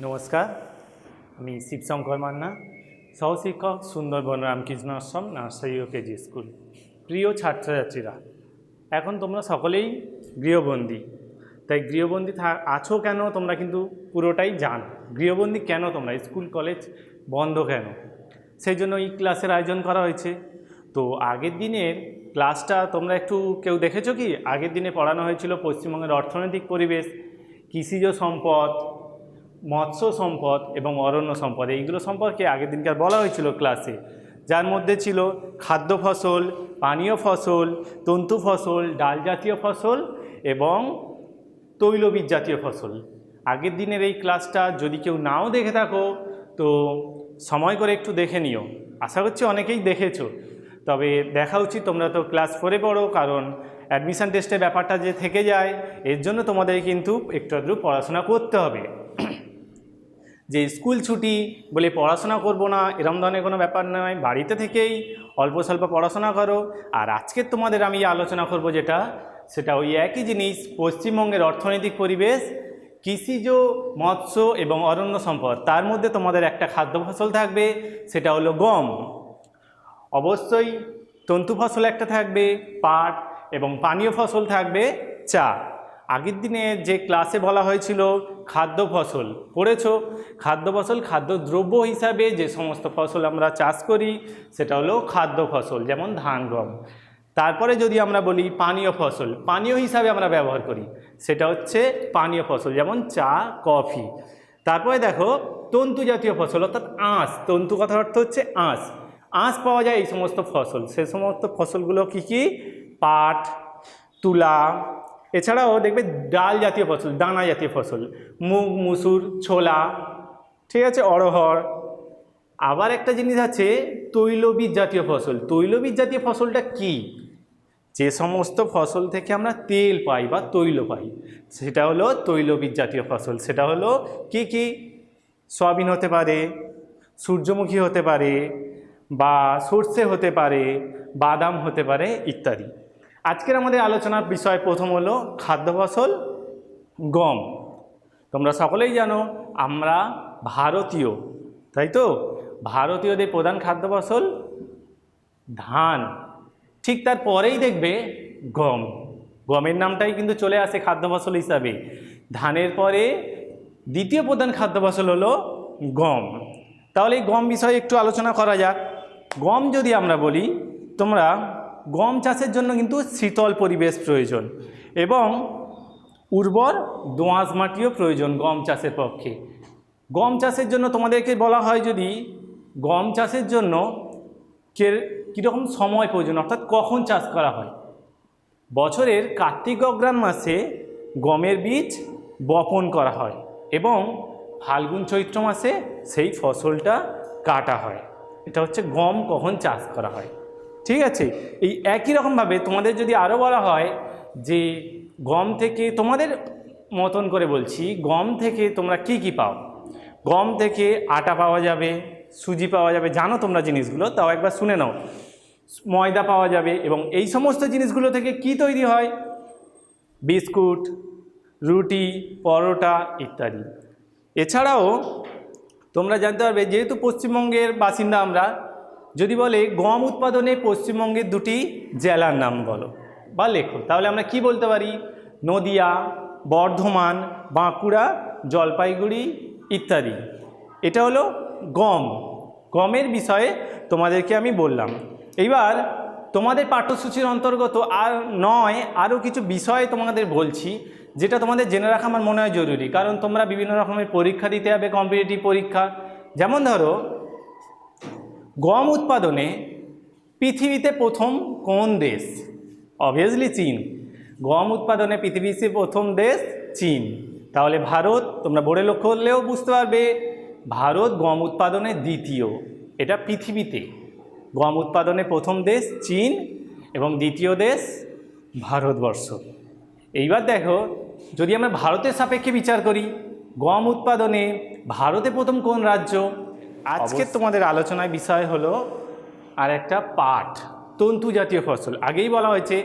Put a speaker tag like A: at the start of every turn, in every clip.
A: নমস্কার, আমি শিবশঙ্কর মান্না, সহশিক্ষক সুন্দরবন রামকৃষ্ণ আশ্রম নার্সারি ও KG school. প্রিয় ছাত্রছাত্রীরা, এখন তোমরা সকলেই গৃহবন্দী। তাই গৃহবন্দী আছো কেন তোমরা কিন্তু পুরোটাই জানো। গৃহবন্দী কেন তোমরা, স্কুল কলেজ বন্ধ কেন, সেই জন্য এই ক্লাসের আয়োজন করা হয়েছে। তো আগের দিনের ক্লাসটা তোমরা একটু কেউ দেখেছো কি? আগের দিনে পড়ানো হয়েছিল পশ্চিমবঙ্গের অর্থনৈতিক পরিবেশ, কৃষিজ সম্পদ, মৎস্য সম্পদ এবং অরণ্য সম্পদ, এইগুলো সম্পর্কে আগের দিনকার বলা হয়েছিল ক্লাসে, যার মধ্যে ছিল খাদ্য ফসল, পানীয় ফসল, তন্তু ফসল, ডাল জাতীয় ফসল এবং তৈলবীজ জাতীয় ফসল। আগের দিনের এই ক্লাসটা যদি কেউ নাও দেখে থাকো তো সময় করে একটু দেখে নিও। আশা করছি অনেকেই দেখেছো, তবে দেখা উচিত। তোমরা তো ক্লাস 4-এ পড়ো, কারণ অ্যাডমিশান টেস্টের ব্যাপারটা যে থেকে যায়, এর জন্য তোমাদের কিন্তু একটু আধটু পড়াশোনা করতে হবে। যে স্কুল ছুটি বলে পড়াশোনা করব না এরম ধরনের কোনো ব্যাপার নয়, বাড়িতে থেকেই অল্প স্বল্প পড়াশোনা করো। আর আজকে তোমাদের আমি আলোচনা করব সেটা ওই একই জিনিস, পশ্চিমবঙ্গের অর্থনৈতিক পরিবেশ, কৃষিজ, মৎস্য এবং অরণ্য সম্পদ। তার মধ্যে তোমাদের একটা খাদ্য ফসল থাকবে, সেটা হলো গম। অবশ্যই তন্তু ফসল একটা থাকবে, পাট, এবং পানীয় ফসল থাকবে চা। আগের দিনে যে ক্লাসে বলা হয়েছিল খাদ্য ফসল, পড়েছো? খাদ্য ফসল, খাদ্যদ্রব্য হিসাবে যে সমস্ত ফসল আমরা চাষ করি সেটা হলো খাদ্য ফসল, যেমন ধান, গম। তারপরে যদি আমরা বলি পানীয় ফসল, পানীয় হিসাবে আমরা ব্যবহার করি, সেটা হচ্ছে পানীয় ফসল, যেমন চা, কফি। তারপরে দেখো তন্তু জাতীয় ফসল, অর্থাৎ আঁশ। তন্তু কথার অর্থ হচ্ছে আঁশ। আঁশ পাওয়া যায় এই সমস্ত ফসল। সে সমস্ত ফসলগুলো কি কি? পাট, তুলা, এছাড়াও দেখবে ডাল জাতীয় ফসল, দানা জাতীয় ফসল, মুগ, মুসুর, ছোলা, ঠিক আছে, অড়হর। আবার একটা জিনিস আছে তৈলবীজ জাতীয় ফসল। তৈলবীজ জাতীয় ফসলটা কি? যে সমস্ত ফসল থেকে আমরা তেল পাই বা তৈল পাই, সেটা হলো তৈলবীজ জাতীয় ফসল। সেটা হলো কি কি? সয়াবিন হতে পারে, সূর্যমুখী হতে পারে, বা সর্ষে হতে পারে, বাদাম হতে পারে, ইত্যাদি। আজকের আমাদের আলোচনার বিষয় প্রথম হলো খাদ্য ফসল গম। তোমরা সকলেই জানো আমরা ভারতীয়, তাই তো? ভারতীয়দের প্রধান খাদ্য ফসল ধান। ঠিক তার পরেই দেখবে গম। গমের নামটাই কিন্তু চলে আসে খাদ্য ফসল হিসাবে। ধানের পরে দ্বিতীয় প্রধান খাদ্য ফসল হলো গম। তাহলে এই গম বিষয়ে একটু আলোচনা করা যাক। গম যদি আমরা বলি, তোমরা গম চাষের জন্য কিন্তু শীতল পরিবেশ প্রয়োজন এবং উর্বর দোআঁশ মাটিও প্রয়োজন গম চাষের পক্ষে। গম চাষের জন্য তোমাদেরকে বলা হয়, যদি গম চাষের জন্য কীরকম সময় প্রয়োজন, অর্থাৎ কখন চাষ করা হয়। বছরের কার্তিক অগ্রহায়ণ মাসে গমের বীজ বপন করা হয় এবং ফাল্গুন চৈত্র মাসে সেই ফসলটা কাটা হয়। এটা হচ্ছে গম কখন চাষ করা হয়, ঠিক আছে? এই একই রকমভাবে তোমাদের যদি আরও বলা হয় যে গম থেকে, তোমাদের মতন করে বলছি, গম থেকে তোমরা কি কি পাও? গম থেকে আটা পাওয়া যাবে, সুজি পাওয়া যাবে, জানো তোমরা জিনিসগুলো, তাও একবার শুনে নাও। ময়দা পাওয়া যাবে, এবং এই সমস্ত জিনিসগুলো থেকে কি তৈরি হয়? বিস্কুট, রুটি, পরোটা ইত্যাদি। এছাড়াও তোমরা জানতে পারবে, যেহেতু পশ্চিমবঙ্গের বাসিন্দা আমরা, যদি বলে গম উৎপাদনে পশ্চিমবঙ্গের দুটি জেলার নাম বলো বা লেখো, তাহলে আমরা কি বলতে পারি? নদিয়া, বর্ধমান, বাঁকুড়া, জলপাইগুড়ি ইত্যাদি। এটা হলো গম। গমের বিষয়ে তোমাদেরকে আমি বললাম। এইবার তোমাদের পাঠ্যসূচির অন্তর্গত আর নয়, আরও কিছু বিষয় তোমাদের বলছি, যেটা তোমাদের জেনে রাখা আমার মনে হয় জরুরি, কারণ তোমরা বিভিন্ন রকমের পরীক্ষা দিতে হবে, কম্পিটিটিভ পরীক্ষা। যেমন ধরো, গম উৎপাদনে পৃথিবীতে প্রথম কোন দেশ? অবভিয়াসলি চীন। গম উৎপাদনে পৃথিবীতে প্রথম দেশ চীন। তাহলে ভারত, তোমরা বোর্ডে লক্ষ্য করলেও বুঝতে পারবে, ভারত গম উৎপাদনে দ্বিতীয়। এটা পৃথিবীতে গম উৎপাদনে প্রথম দেশ চীন এবং দ্বিতীয় দেশ ভারতবর্ষ। এইবার দেখো, যদি আমরা ভারতের সাপেক্ষে বিচার করি, গম উৎপাদনে ভারতে প্রথম কোন রাজ্য? আজকের তোমাদের আলোচনার বিষয় হলো আর একটা পাট, তন্তু জাতীয় ফসল। আগেই বলা হয়েছে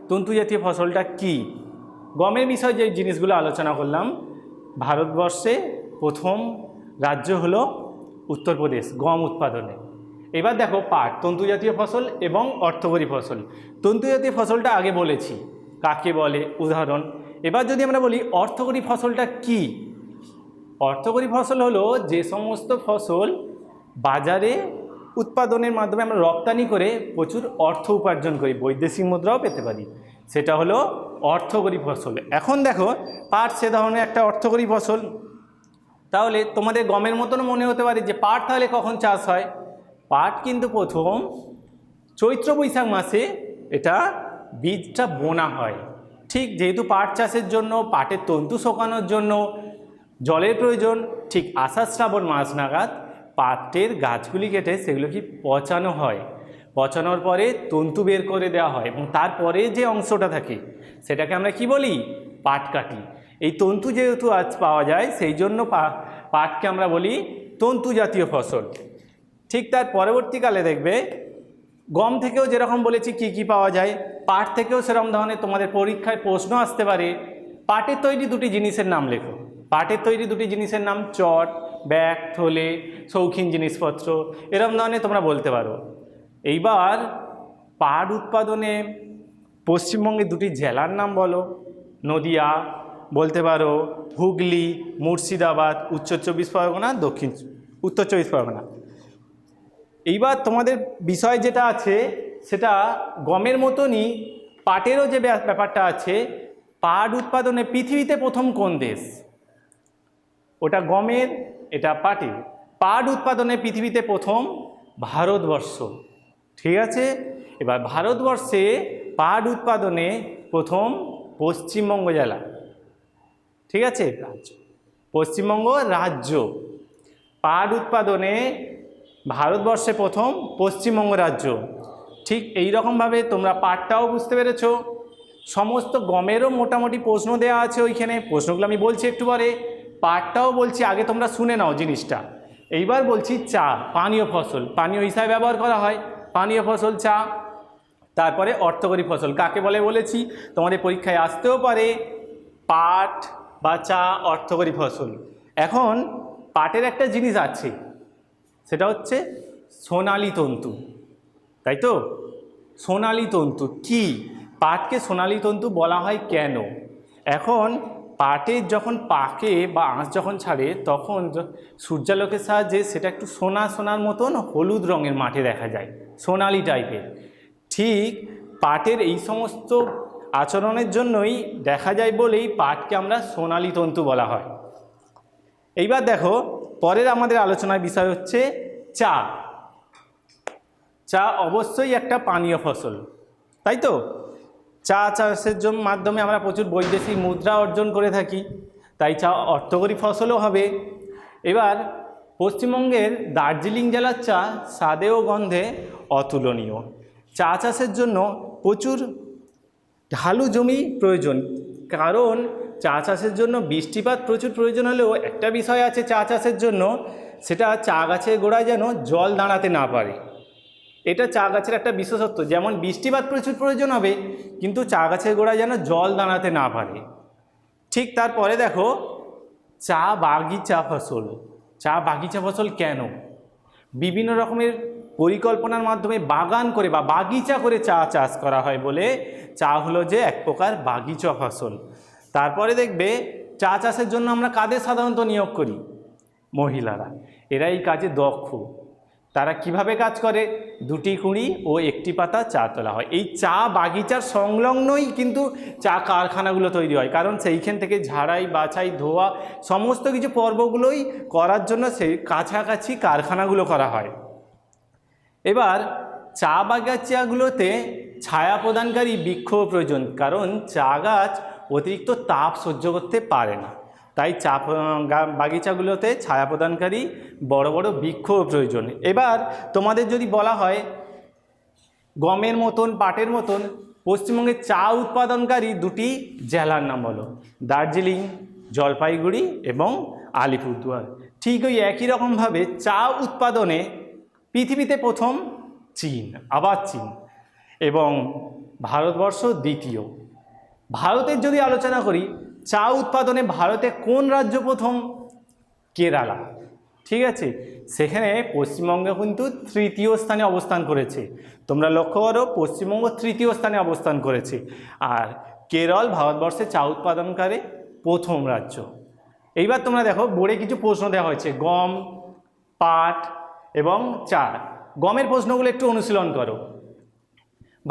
A: তন্তু জাতীয় ফসলটা কি। গমের বিষয়ে যে জিনিসগুলো আলোচনা করলাম, ভারতবর্ষে প্রথম রাজ্য হলো উত্তরপ্রদেশ গম উৎপাদনে। এবার দেখো পাট তন্তু জাতীয় ফসল এবং অর্থকরী ফসল। তন্তু জাতীয় ফসলটা আগে বলেছি কাকে বলে, উদাহরণ। এবার যদি আমরা বলি অর্থকরী ফসলটা কি, অর্থকরী ফসল হলো যে সমস্ত ফসল বাজারে উৎপাদনের মাধ্যমে আমরা রপ্তানি করে প্রচুর অর্থ উপার্জন করি, বৈদেশিক মুদ্রাও পেতে পারি, সেটা হলো অর্থকরী ফসল। এখন দেখো পাট সে ধরনের একটা অর্থকরী ফসল। তাহলে তোমাদের গমের মতনও মনে হতে পারে যে পাট তাহলে কখন চাষ হয়। পাট কিন্তু প্রথম চৈত্র বৈশাখ মাসে এটা বীজটা বোনা হয়। ঠিক যেহেতু পাট চাষের জন্য পাটের তন্তু শোকানোর জন্য জলের প্রয়োজন, ঠিক আষাঢ় শ্রাবণ মাস নাগাদ পাটের গাছগুলি কেটে সেগুলো কি পচানো হয়। পচানোর পরে তন্তু বের করে দেওয়া হয় এবং তারপরে যে অংশটা থাকে সেটাকে আমরা কি বলি, পাটকাঠি। এই তন্তু যেহেতু আজ পাওয়া যায় সেই জন্য পাটকে আমরা বলি তন্তু জাতীয় ফসল। ঠিক তার পরবর্তীকালে দেখবে গম থেকেও যেরকম বলেছি কি কি পাওয়া যায়, পাট থেকেও সেরকম ধরনের তোমাদের পরীক্ষায় প্রশ্ন আসতে পারে। পাটের তৈরি দুটি জিনিসের নাম লেখো। পাটের তৈরি দুটি জিনিসের নাম চট, ব্যাগ, থলে, শৌখিন জিনিসপত্র, এরকম ধরনের তোমরা বলতে পারো। এইবার পাট উৎপাদনে পশ্চিমবঙ্গের দুটি জেলার নাম বলো। নদিয়া বলতে পারো, হুগলি, মুর্শিদাবাদ, উত্তর চব্বিশ পরগনা, উত্তর চব্বিশ পরগনা। এইবার তোমাদের বিষয় যেটা আছে সেটা গমের মতনই পাটেরও যে ব্যাপারটা আছে। পাট উৎপাদনে পৃথিবীতে প্রথম কোন দেশ, ওটা গমের, এটা পাটের। পাট উৎপাদনে পৃথিবীতে প্রথম ভারতবর্ষ, ঠিক আছে। এবার ভারতবর্ষে পাট উৎপাদনে প্রথম পশ্চিমবঙ্গ জেলা, ঠিক আছে, রাজ্য, পশ্চিমবঙ্গ রাজ্য। পাট উৎপাদনে ভারতবর্ষে প্রথম পশ্চিমবঙ্গ রাজ্য। ঠিক এই রকমভাবে তোমরা পাটটাও বুঝতে পেরেছো। সমস্ত গমেরও মোটামুটি প্রশ্ন দেওয়া আছে ওইখানে, প্রশ্নগুলো আমি বলছি একটু পরে। পাটটাও বলছি, আগে তোমরা শুনে নাও জিনিসটা। এইবার বলছি চা, পানীয় ফসল, পানীয় হিসাবে ব্যবহার করা হয়, পানীয় ফসল চা। তারপরে অর্থকরী ফসল কাকে বলে বলেছি, তোমাদের পরীক্ষায় আসতেও পারে পাট বা চা অর্থকরী ফসল। এখন পাটের একটা জিনিস আছে, সেটা হচ্ছে সোনালী তন্তু, তাই তো। সোনালী তন্তু কি, পাটকে সোনালী তন্তু বলা হয় কেন? এখন পাটের যখন পাকে বা আঁশ যখন ছাড়ে তখন সূর্যালোকের সাহায্যে সেটা একটু সোনা সোনার মতন হলুদ রঙের মাঠে দেখা যায়, সোনালি টাইপের। ঠিক পাটের এই সমস্ত আচরণের জন্যই দেখা যায় বলেই পাটকে আমরা সোনালী তন্তু বলা হয়। এইবার দেখো পরের আমাদের আলোচনার বিষয় হচ্ছে চা। চা অবশ্যই একটা পানীয় ফসল, তাই তো। চা চাষের মাধ্যমে আমরা প্রচুর বৈদেশিক মুদ্রা অর্জন করে থাকি, তাই চা অর্থকরী ফসলও হবে। এবার পশ্চিমবঙ্গের দার্জিলিং জেলার চা স্বাদে ও গন্ধে অতুলনীয়। চা চাষের জন্য প্রচুর ঢালু জমি প্রয়োজন, কারণ চা চাষের জন্য বৃষ্টিপাত প্রচুর প্রয়োজন হলেও একটা বিষয় আছে চা চাষের জন্য, সেটা চা গাছের গোড়ায় যেন জল দাঁড়াতে না পারে। এটা চা গাছের একটা বিশেষত্ব, যেমন বৃষ্টিপাত প্রচুর প্রয়োজন হবে কিন্তু চা গাছের গোড়ায় যেন জল দাঁড়াতে না পারে। ঠিক তারপরে দেখো চা বাগিচা ফসল। চা বাগিচা ফসল কেন? বিভিন্ন রকমের পরিকল্পনার মাধ্যমে বাগান করে বা বাগিচা করে চা চাষ করা হয় বলে চা হলো যে এক প্রকার বাগিচা ফসল। তারপরে দেখবে চা চাষের জন্য আমরা কাদের সাধারণত নিয়োগ করি? মহিলারা। এরা এই কাজে দক্ষ। তারা কিভাবে কাজ করে? দুটি কুঁড়ি ও একটি পাতা চা তোলা হয়। এই চা বাগিচার সংলগ্নই কিন্তু চা কারখানাগুলো তৈরি হয়, কারণ সেইখান থেকে ঝাড়াই বাছাই ধোয়া সমস্ত কিছু পর্বগুলোই করার জন্য সেই কাছাকাছি কারখানাগুলো করা হয়। এবার চা বাগিচাগুলোতে ছায়া প্রদানকারী বৃক্ষও প্রয়োজন, কারণ চা গাছ অতিরিক্ত তাপ সহ্য করতে পারে না, তাই চা বাগিচাগুলোতে ছায়া প্রদানকারী বড় বড় বৃক্ষও প্রয়োজন। এবার তোমাদের যদি বলা হয় গমের মতন পাটের মতন পশ্চিমবঙ্গের চা উৎপাদনকারী দুটি জেলার নাম বলো, দার্জিলিং, জলপাইগুড়ি এবং আলিপুরদুয়ার। ঠিক ওই একই রকমভাবে চা উৎপাদনে পৃথিবীতে প্রথম চীন, আবার চীন, এবং ভারতবর্ষ দ্বিতীয়। ভারতের যদি আলোচনা করি চা উৎপাদনে ভারতে কোন রাজ্য প্রথম? কেরালা। ঠিক আছে, সেখানে পশ্চিমবঙ্গ কিন্তু তৃতীয় স্থানে অবস্থান করেছে। তোমরা লক্ষ্য করো, পশ্চিমবঙ্গ তৃতীয় স্থানে অবস্থান করেছে। আর কেরল ভারতবর্ষে চা উৎপাদনকারী প্রথম রাজ্য। এইবার তোমরা দেখো, বোর্ডে কিছু প্রশ্ন দেওয়া হয়েছে, গম, পাট এবং চা। গমের প্রশ্নগুলো একটু অনুশীলন করো।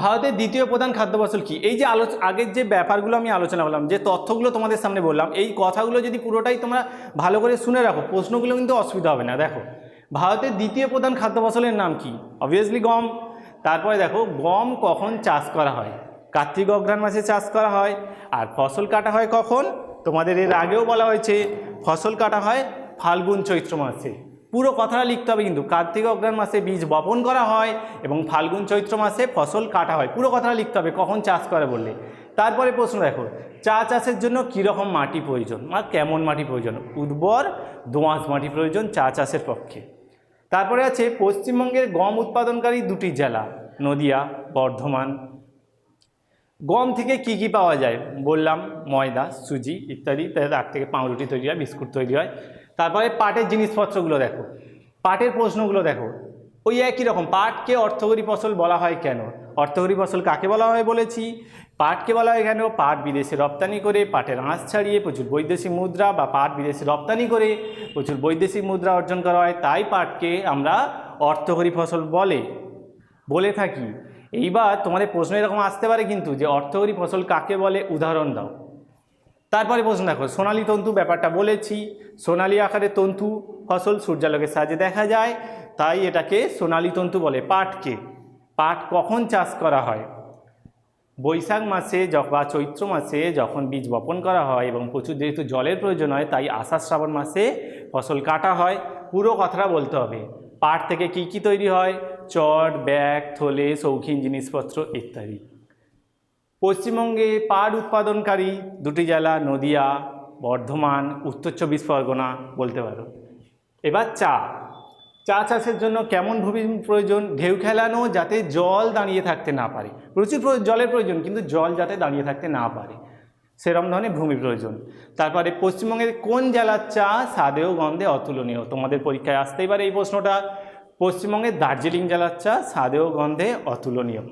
A: ভারতের দ্বিতীয় প্রধান খাদ্য ফসল কি? এই যে আগের যে ব্যাপারগুলো আমি আলোচনা করলাম, যে তথ্যগুলো তোমাদের সামনে বললাম, এই কথাগুলো যদি পুরোটাই তোমরা ভালো করে শুনে রাখো, প্রশ্নগুলো কিন্তু অসুবিধা হবে না। দেখো, ভারতের দ্বিতীয় প্রধান খাদ্য ফসলের নাম কি? অবভিয়াসলি গম। তারপরে দেখো, গম কখন চাষ করা হয়? কার্তিক অঘ্রাণ মাসে চাষ করা হয়। আর ফসল কাটা হয় কখন? তোমাদের এর আগেও বলা হয়েছে, ফসল কাটা হয় ফাল্গুন চৈত্র মাসে। পুরো কথাটা লিখতে হবে কিন্তু, কার্তিক অঘ্রাণ মাসে বীজ বপন করা হয় এবং ফাল্গুন চৈত্র মাসে ফসল কাটা হয়। পুরো কথাটা লিখতে হবে কখন চাষ করে বললে। তারপরে প্রশ্ন দেখো, চা চাষের জন্য কীরকম মাটি প্রয়োজন, আর কেমন মাটি প্রয়োজন? উর্বর দোআঁশ মাটি প্রয়োজন চা চাষের পক্ষে। তারপরে আছে পশ্চিমবঙ্গের গম উৎপাদনকারী দুটি জেলা, নদিয়া, বর্ধমান। গম থেকে কি কি পাওয়া যায় বললাম, ময়দা, সুজি ইত্যাদি। তার থেকে পাউরুটি তৈরি হয়, বিস্কুট তৈরি হয়। তারপরে পাটের জিনিসপত্রগুলো দেখো, পাটের প্রশ্নগুলো দেখো, ওই একই রকম। পাটকে অর্থকরী ফসল বলা হয় কেন? অর্থকরী ফসল কাকে বলা হয় বলেছি। পাটকে বলা হয় কেন? পাট বিদেশে রপ্তানি করে পাটের আঁশ ছাড়িয়ে প্রচুর বৈদেশিক মুদ্রা, বা পাট বিদেশে রপ্তানি করে প্রচুর বৈদেশিক মুদ্রা অর্জন করা হয়, তাই পাটকে আমরা অর্থকরী ফসল বলে থাকি। এইবার তোমাদের প্রশ্ন এরকম আসতে পারে কিন্তু, যে অর্থকরী ফসল কাকে বলে, উদাহরণ দাও। তারপরে প্রশ্ন দেখো, সোনালী তন্তু ব্যাপারটা বলেছি। সোনালী আকারে তন্তু ফসল সূর্যালোকের সাহায্যে দেখা যায়, তাই এটাকে সোনালী তন্তু বলে। পাটকে, পাট কখন চাষ করা হয়? বৈশাখ মাসে বা চৈত্র মাসে যখন বীজ বপন করা হয় এবং প্রচুর যেহেতু জলের প্রয়োজন হয়, তাই আষাঢ় শ্রাবণ মাসে ফসল কাটা হয়। পুরো কথাটা বলতে হবে। পাট থেকে কি কি তৈরি হয়? চট, ব্যাগ, থলে, শৌখিন জিনিসপত্র ইত্যাদি। পশ্চিমবঙ্গে পাট উৎপাদনকারী দুটি জেলা, নদিয়া, বর্ধমান, উত্তর চব্বিশ পরগনা বলতে পারো। এবার চা চাষের জন্য কেমন ভূমি প্রয়োজন? ঢেউ খেলানো, যাতে জল দাঁড়িয়ে থাকতে না পারে। প্রচুর জলের প্রয়োজন, কিন্তু জল যাতে দাঁড়িয়ে থাকতে না পারে, সেরকম ধরনের ভূমি প্রয়োজন। তারপরে পশ্চিমবঙ্গের কোন জেলার চা স্বাদে ও গন্ধে অতুলনীয়? তোমাদের পরীক্ষায় আসতেই পারে এই প্রশ্নটা। পশ্চিমবঙ্গের দার্জিলিং জেলার চা স্বাদে ও গন্ধে অতুলনীয়।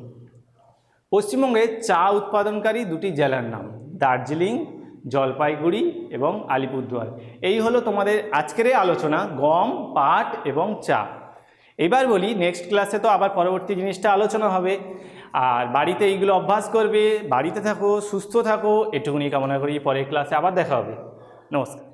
A: পশ্চিমবঙ্গে চা উৎপাদনকারী দুটি জেলার নাম, দার্জিলিং, জলপাইগুড়ি এবং আলিপুরদুয়ার। এই হলো তোমাদের আজকের আলোচনা, গম, পাট এবং চা। এবার বলি, নেক্সট ক্লাসে তো আবার পরবর্তী জিনিসটা আলোচনা হবে। আর বাড়িতে এইগুলো অভ্যাস করবে। বাড়িতে থাকো, সুস্থ থাকো, এটুকুনি কামনা করি। পরের ক্লাসে আবার দেখা হবে। নমস্কার।